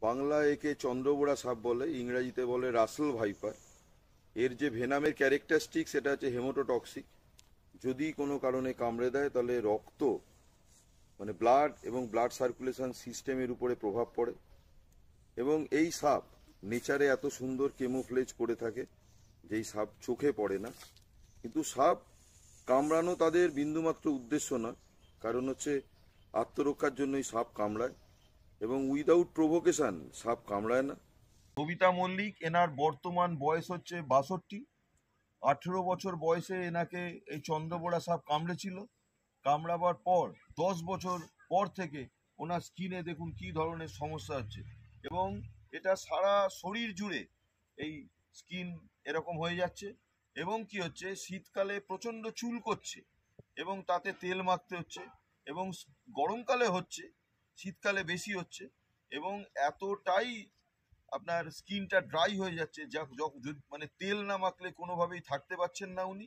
বাংলায় একে চন্দ্রবোড়া সাপ বলে, ইংরেজিতে বলে রাসেল ভাইপার। এর যে ভেনামের ক্যারেক্টারিস্টিক সেটা হচ্ছে হেমোটোটক্সিক। যদি কোনো কারণে কামড়ে দেয় তাহলে রক্ত মানে ব্লাড এবং ব্লাড সার্কুলেশন সিস্টেমের উপরে প্রভাব পড়ে। এবং এই সাপ নেচারে এত সুন্দর কেমোফ্লেজ করে থাকে যেই সাপ চোখে পড়ে না। কিন্তু সাপ কামড়ানো তাদের বিন্দুমাত্র উদ্দেশ্য না, কারণ হচ্ছে আত্মরক্ষার জন্যই সাপ কামড়ায় এবং উইদাউট প্রভোকেশন সাপ কামড়ায় না। কবিতা মল্লিক, এনার বর্তমান বয়স হচ্ছে 62। 18 বছর বয়সে এনাকে এই চন্দ্রবোড়া সাপ কামড়েছিল। কামড়াবার পর 10 বছর পর থেকে ওনার স্কিনে দেখুন কি ধরনের সমস্যা হচ্ছে, এবং এটা সারা শরীর জুড়ে এই স্কিন এরকম হয়ে যাচ্ছে। এবং কি হচ্ছে, শীতকালে প্রচণ্ড চুল করছে এবং তাতে তেল মাখতে হচ্ছে, এবং গরমকালে হচ্ছে, শীতকালে বেশি হচ্ছে, এবং এতটাই আপনার স্কিনটা ড্রাই হয়ে যাচ্ছে যা মানে তেল না মাখলে কোনোভাবেই থাকতে পারছেন না উনি।